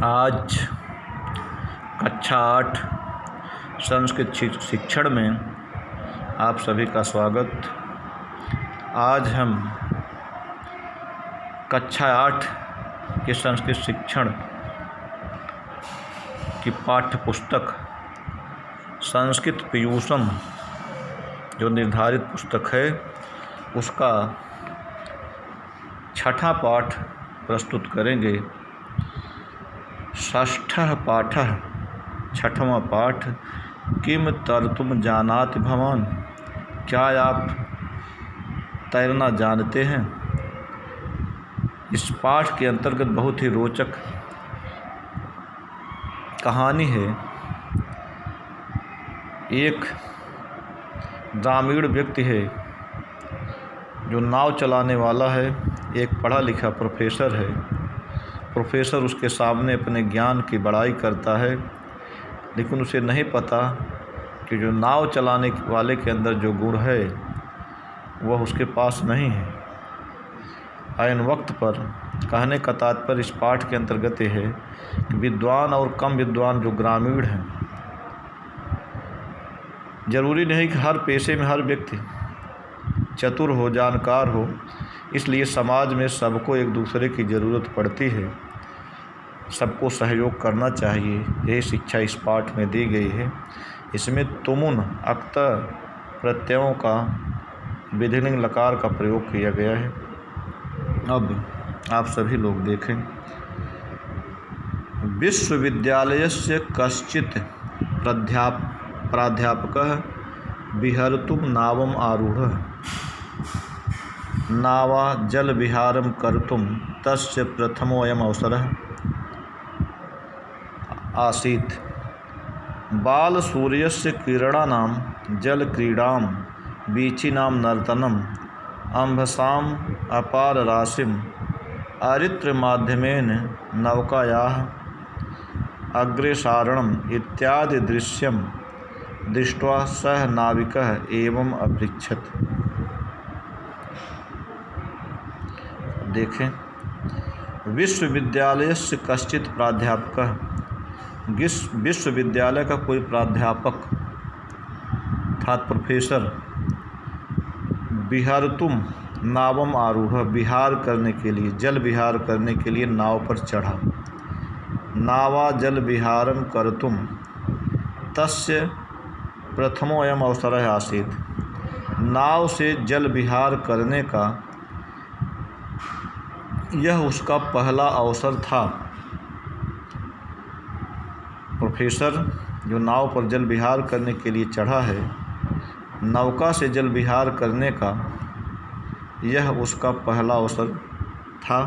आज कक्षा 8 संस्कृत शिक्षण में आप सभी का स्वागत। आज हम कक्षा 8 के संस्कृत शिक्षण की पाठ्य पुस्तक संस्कृत पीयूषम जो निर्धारित पुस्तक है उसका छठा पाठ प्रस्तुत करेंगे। षष्ठः पाठः, छठवां पाठ। किम तरतुम जानाति भवान, क्या आप तैरना जानते हैं। इस पाठ के अंतर्गत बहुत ही रोचक कहानी है। एक ग्रामीण व्यक्ति है जो नाव चलाने वाला है। एक पढ़ा लिखा प्रोफेसर है। प्रोफेसर उसके सामने अपने ज्ञान की बड़ाई करता है, लेकिन उसे नहीं पता कि जो नाव चलाने वाले के अंदर जो गुण है वह उसके पास नहीं है। ऐन वक्त पर कहने का तात्पर्य इस पाठ के अंतर्गत है कि विद्वान और कम विद्वान जो ग्रामीण हैं, जरूरी नहीं कि हर पेशे में हर व्यक्ति चतुर हो, जानकार हो। इसलिए समाज में सबको एक दूसरे की ज़रूरत पड़ती है, सबको सहयोग करना चाहिए। यही शिक्षा इस पाठ में दी गई है। इसमें तुमुन अक्त प्रत्ययों का विधिलिंग लकार का प्रयोग किया गया है। अब आप सभी लोग देखें। विश्वविद्यालयस्य कश्चित् प्राध्यापकः विहर्तुं नावम् आरूढ़ नावा जल विहारं कर्तुं तस्य प्रथमोऽयम् अवसरः आसीत्। बालसूर्यस्य किरणानां जलक्रीडां वीचिनां नर्तनम् अम्भसाम् अपारराशिम् अरित्रमाध्यमेन नौकायाः अग्रेसारणम् इत्यादि दृश्यं दृष्ट्वा सः नाविकः एवं अपृच्छत्। देखें, विश्वविद्यालय से कश्चित प्राध्यापक, विश्वविद्यालय का कोई प्राध्यापक अर्थात प्रोफेसर, विहर्तुम नावम आरूढ़, विहार करने के लिए, जल विहार करने के लिए नाव पर चढ़ा। नावा जल विहारम कर्तुम तस्य प्रथमोऽयम् अवसरः आसीत्। नाव से जल विहार करने का यह उसका पहला अवसर था। प्रोफेसर जो नाव पर जल विहार करने के लिए चढ़ा है, नौका से जल विहार करने का यह उसका पहला अवसर था।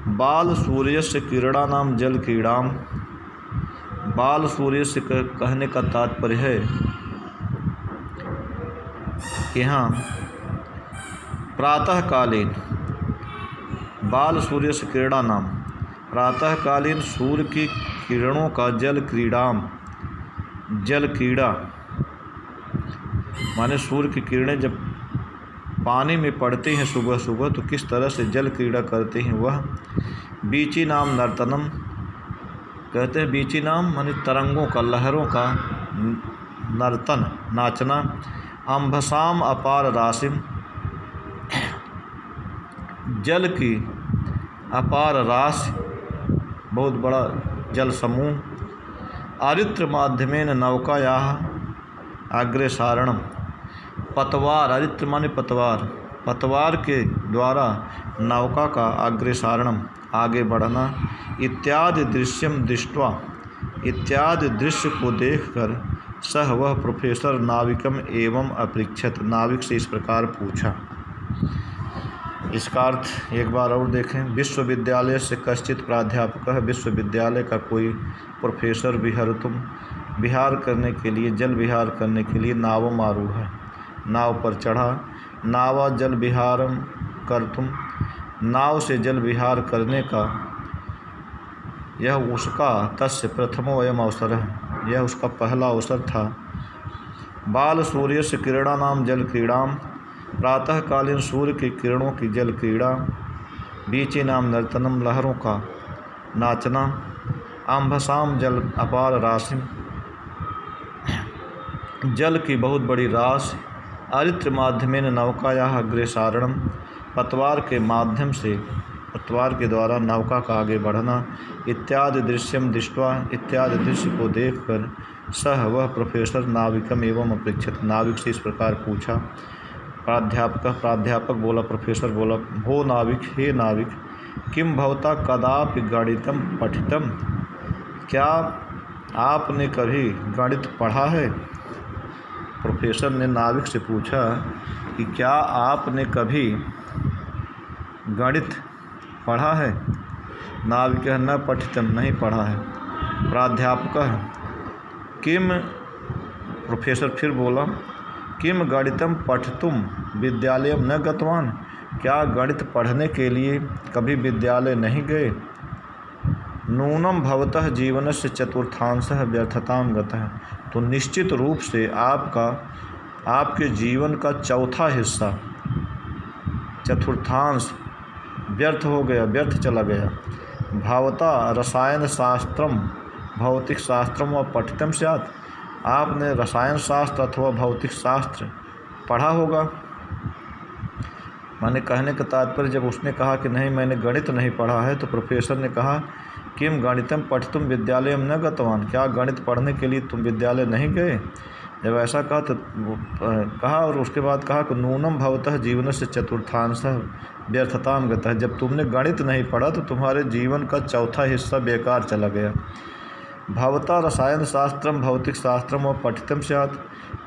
बाल सूर्य से किरणानाम जल क्रीड़ाम, बाल सूर्य से कहने का तात्पर्य है कि यहाँ प्रातःकालीन, बाल सूर्य से क्रीड़ा नाम, प्रातःकालीन सूर्य की किरणों का जल क्रीड़ाम, जल क्रीड़ा माने सूर्य की किरणें जब पानी में पड़ती हैं सुबह सुबह तो किस तरह से जल क्रीड़ा करते हैं वह। बीची नाम नर्तनम, कहते हैं बीची नाम माने तरंगों का, लहरों का नर्तन, नाचना। अम्भसाम अपार राशिम, जल की अपार राशि, बहुत बड़ा जल समूह। अरित्र माध्यमेन नौकायाः अग्रेसारणम, पतवार, अरित्र माने पतवार, पतवार के द्वारा नौका का अग्रेसारणम आगे बढ़ना। इत्यादि दृश्यम दृष्ट्वा, इत्यादि दृश्य को देखकर सह वह प्रोफेसर नाविकम एवं अपृच्छत, नाविक से इस प्रकार पूछा। इसका अर्थ एक बार और देखें। विश्वविद्यालय से कश्चित प्राध्यापक, विश्वविद्यालय का कोई प्रोफेसर, विहर्तुम विहार करने के लिए, जल विहार करने के लिए नावम आरूढ़ है, नाव पर चढ़ा। नावा जल विहारम कर्तुम, नाव से जल विहार करने का यह उसका तस्य प्रथमोऽयम् अवसर है, यह उसका पहला अवसर था। बाल सूर्य से किरणानाम जल क्रीड़ाम, प्रातःकालीन सूर्य की किरणों की जल क्रीड़ा। बीची नाम नर्तनम, लहरों का नाचना। आम्भसाम जल अपार राशि, जल की बहुत बड़ी राशि, अरित्र माध्यमेन नौकायाः अग्रेसारणम, पतवार के माध्यम से, पतवार के द्वारा नौका का आगे बढ़ना, इत्यादि दृश्यम दृष्ट्वा, इत्यादि दृश्य को देखकर सह वह प्रोफेसर नाविकम एवं अपेक्षित, नाविक से इस प्रकार पूछा। प्राध्यापक बोला, प्रोफेसर बोला, हो नाविक, हे नाविक, किम भवता कदापि गणितम पठितम, क्या आपने कभी गणित पढ़ा है? प्रोफेसर ने नाविक से पूछा कि क्या आपने कभी गणित पढ़ा है? नाविक न पठितम, नहीं पढ़ा है। प्राध्यापक किम, प्रोफेसर फिर बोला, किम गणितम पठितुम विद्यालयम न गतवान, क्या गणित पढ़ने के लिए कभी विद्यालय नहीं गए? नूनम भवतः जीवनस्य चतुर्थांशः व्यर्थतां गतः, तो निश्चित रूप से आपके जीवन का चौथा हिस्सा, चतुर्थांश व्यर्थ हो गया, व्यर्थ चला गया। भावता रसायन शास्त्रम भौतिक शास्त्रम व पठितम स्यात्, आपने रसायन शास्त्र अथवा भौतिक शास्त्र पढ़ा होगा। माने कहने का तात्पर्य, जब उसने कहा कि नहीं मैंने गणित नहीं पढ़ा है, तो प्रोफेसर ने कहा किम गणितम पठितुम विद्यालयम न गतवान, क्या गणित पढ़ने के लिए तुम विद्यालय नहीं गए? जब ऐसा कहा तो कहा, और उसके बाद कहा कि नूनम भवतः जीवनस्य चतुर्थांशः व्यर्थतां गतः, जब तुमने गणित नहीं पढ़ा तो तुम्हारे जीवन का चौथा हिस्सा बेकार चला गया। भवता रसायन शास्त्रम भौतिक शास्त्रम और पठितम स्यात्,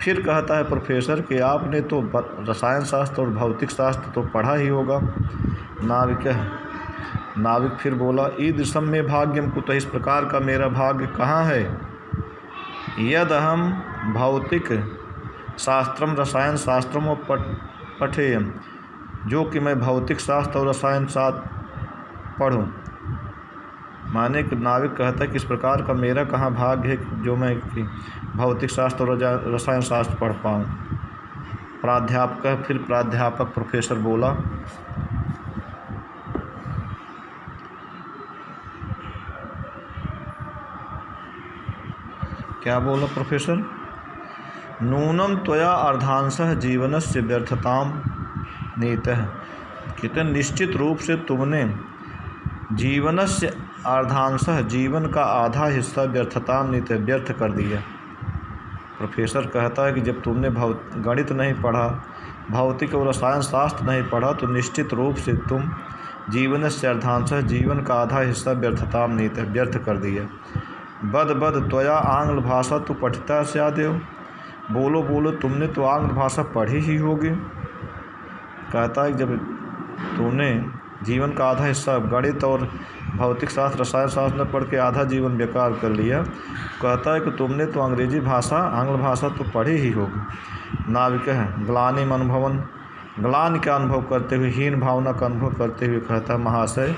फिर कहता है प्रोफेसर कि आपने तो रसायन शास्त्र और भौतिक शास्त्र तो पढ़ा ही होगा। नाविक फिर बोला, ईदृशम में भाग्यम कुतः, इस प्रकार का मेरा भाग्य कहाँ है? यद हम भौतिक शास्त्रम रसायन शास्त्रम और पठेयम, जो कि मैं भौतिक शास्त्र और रसायन शास्त्र पढ़ूँ। माने कि नाविक कहता है कि इस प्रकार का मेरा कहाँ भाग्य है जो मैं भौतिक शास्त्र और रसायन शास्त्र पढ़ पाऊँ। प्राध्यापक प्रोफेसर बोला, क्या बोला प्रोफेसर? नूनम त्वया अर्धांशः जीवनस्य व्यर्थतां नीतः, कितने निश्चित रूप से तुमने जीवनस्य अर्धांशः, जीवन का आधा हिस्सा व्यर्थतां नीतः, व्यर्थ कर दिया। प्रोफेसर कहता है कि जब तुमने गणित नहीं पढ़ा, भौतिक और रसायन शास्त्र नहीं पढ़ा, तो निश्चित रूप से तुम जीवनस्य अर्धांशः, जीवन का आधा हिस्सा व्यर्थतां नीतः, व्यर्थ कर दिया। बद त्वया आंग्ल भाषा तो पठिता स्यादेव, बोलो तुमने तो आंग्ल भाषा पढ़ी ही होगी। कहता है जब तुमने जीवन का आधा हिस्सा गणित और भौतिक शास्त्र रसायन शास्त्र में पढ़ के आधा जीवन बेकार कर लिया, कहता है कि तुमने तो अंग्रेजी भाषा आंग्ल भाषा तो पढ़ी ही होगी। नाविक है ग्लानिम अनुभवन, ग्लानि का अनुभव करते हुए, हीन भावना का अनुभव करते हुए कहता है, महाशय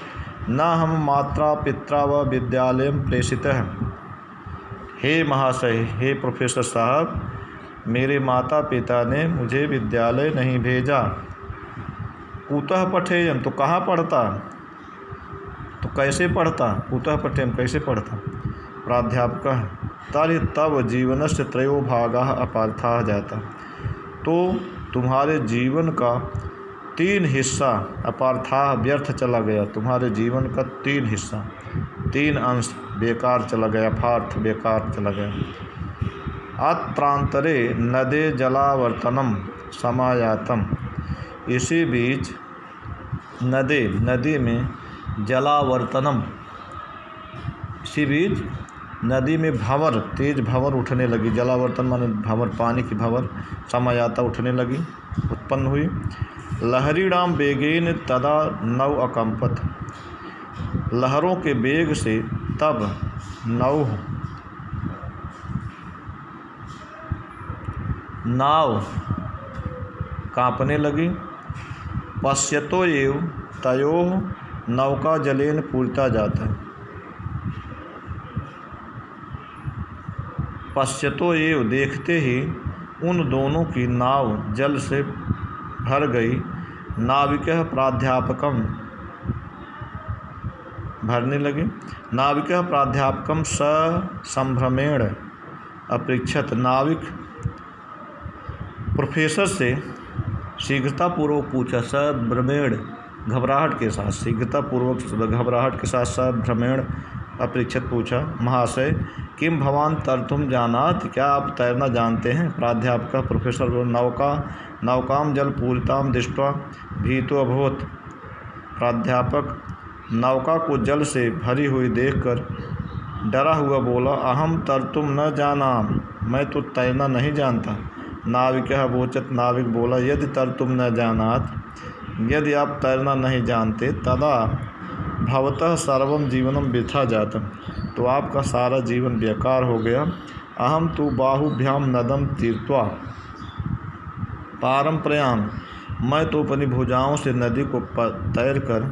न हम मात्रा पित्रा व विद्यालय प्रेषित है। हे महाशय, हे प्रोफेसर साहब, मेरे माता पिता ने मुझे विद्यालय नहीं भेजा। कुतः पठेयम, तो कहाँ पढ़ता, तो कैसे पढ़ता? कुतः पठेयम, कैसे पढ़ता? प्राध्यापक तर्हि तव जीवनस्य त्रयो भागाः अपार्थाः जाता, तो तुम्हारे जीवन का 3 हिस्सा अपार्थाः व्यर्थ चला गया, तुम्हारे जीवन का 3 हिस्सा, 3 अंश बेकार चला गया, अपार्थ बेकार चला गया। अत्रांतरे नदे जलावर्तनम समायातम, इसी बीच नदी में जलावर्तनम, इसी बीच नदी में भंवर, तेज भंवर उठने लगी। जलावर्तन माने भंवर, पानी की भंवर, समायाता उठने लगी, उत्पन्न हुई। लहरीणाम वेगेन तदा नौ अकंपत, लहरों के वेग से तब नाव कांपने लगी। पश्यतो एव तयोः नौका जलेन पूरिता जाता है। पश्यतो एव, देखते ही उन दोनों की नाव जल से भर गई। नाविकः प्राध्यापकम भरने लगे। नाविकः प्राध्यापकं संभ्रमेण अपृच्छत। नाविक प्रोफेसर से शीघ्रतापूर्वक पूछा, संभ्रमेण घबराहट के साथ, शीघ्रतापूर्वक घबराहट के साथ संभ्रमेण अपृच्छत पूछा, महाशय किम भवान तर्तुम जानात, क्या आप तैरना जानते हैं? प्राध्यापक प्रोफेसर नौकाम जल पूरिताम दृष्ट्वा भीतो अभवत। प्राध्यापक नौका को जल से भरी हुई देखकर डरा हुआ बोला, अहम तर्तुम न जानाम, मैं तो तैरना नहीं जानता। नाविकः अवोचत, नाविक बोला, यदि तर्तुम न जानात, यदि आप तैरना नहीं जानते, तदा भवतः सर्वम जीवनम वृथा जातम, तो आपका सारा जीवन बेकार हो गया। अहम तो बाहुभ्याम नदम तीर्थवा पारम प्रयाम, मैं तो अपनी भुजाओं से नदी को तैर कर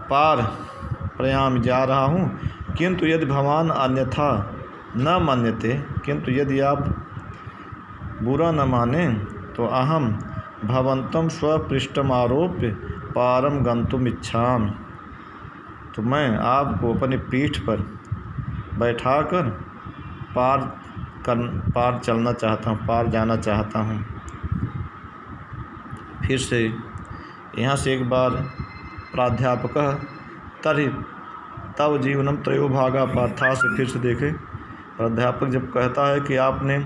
पार प्रयाम जा रहा हूँ। किंतु यदि भगवान अन्यथा न मान्यते, किंतु यदि आप बुरा न माने, तो अहम भवंतम स्वपृष्ठमारोप्य पारम गंतुम इच्छामि, तो मैं आपको अपनी पीठ पर बैठाकर पार चलना चाहता हूँ, पार जाना चाहता हूँ। फिर से यहाँ से एक बार प्राध्यापक तर्हि तव जीवनम त्रयोभागा पार्था से फिर से देखे। प्राध्यापक जब कहता है कि आपने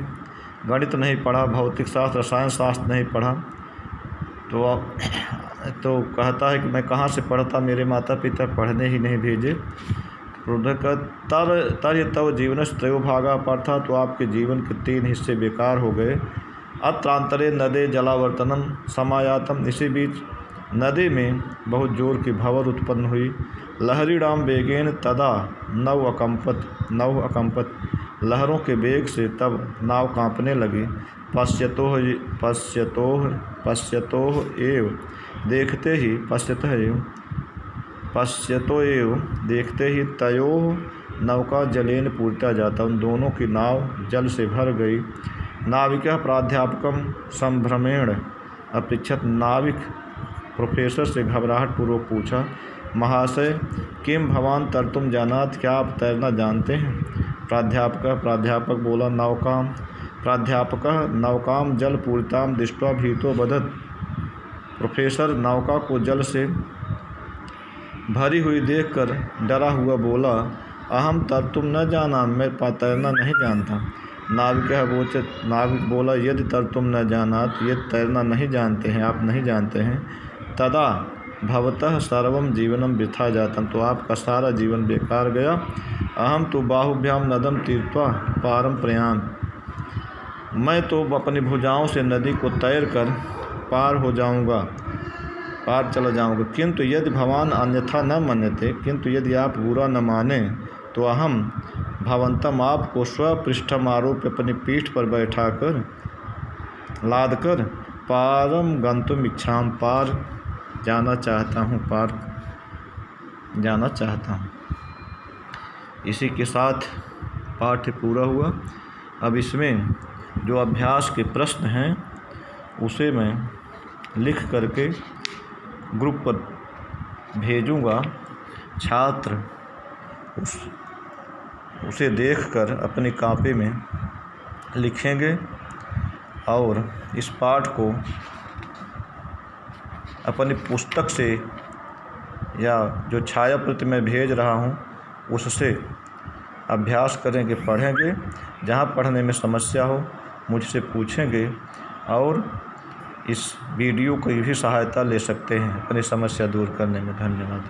गणित नहीं पढ़ा, भौतिक शास्त्र, रसायन शास्त्र नहीं पढ़ा, तो कहता है कि मैं कहाँ से पढ़ता, मेरे माता पिता पढ़ने ही नहीं भेजे। तर तव जीवन त्रयोभागा पार्था, तो आपके जीवन के 3 हिस्से बेकार हो गए। अत्रांतरे नदे जलावर्तनम समायातम, इसी बीच नदी में बहुत जोर की भंवर उत्पन्न हुई। लहरीणाम वेगेन तदा नव अकंपत, लहरों के वेग से तब नाव कांपने लगी। पश्यतोह एव देखते ही तयोः नौका जलेन पूरिता जाता, उन दोनों की नाव जल से भर गई। नाविकः प्राध्यापकम संभ्रमेण अपृच्छत, नाविक प्रोफेसर से घबराहट पूर्वक पूछा, महाशय किम भवान तर्तुम जानात, क्या आप तैरना जानते हैं? प्राध्यापक बोला, नौकाम जल पूरिताम दृष्ट्वा भीतो बधत। प्रोफेसर नौका को जल से भरी हुई देखकर डरा हुआ बोला, अहम तर्तुम न जाना, मैं तैरना नहीं जानता। नाविक बोला, यदि तर्तुम न जानात, ये तैरना नहीं जानते हैं, आप नहीं जानते हैं, तदा भवतः सर्वम जीवनम वृथा जातम, तो आपका सारा जीवन बेकार गया। अहम तो बाहुभ्याम नदम तीर्थवा पारम प्रयाम, मैं तो अपनी भुजाओं से नदी को तैर कर पार चला जाऊंगा। किंतु यदि भगवान अन्यथा न मान्यते, किंतु यदि आप बुरा न माने, तो अहम भवंतम, आपको स्वपृष्ठमारोप अपनी पीठ पर बैठाकर लादकर पारम गंतुम इच्छाम, पार जाना चाहता हूँ। इसी के साथ पाठ पूरा हुआ। अब इसमें जो अभ्यास के प्रश्न हैं उसे मैं लिख करके ग्रुप पर भेजूँगा। छात्र उसे देखकर अपनी कॉपी में लिखेंगे और इस पाठ को अपनी पुस्तक से या जो छाया प्रति मैं भेज रहा हूँ उससे अभ्यास करेंगे, पढ़ेंगे। जहाँ पढ़ने में समस्या हो मुझसे पूछेंगे और इस वीडियो की भी सहायता ले सकते हैं अपनी समस्या दूर करने में। धन्यवाद।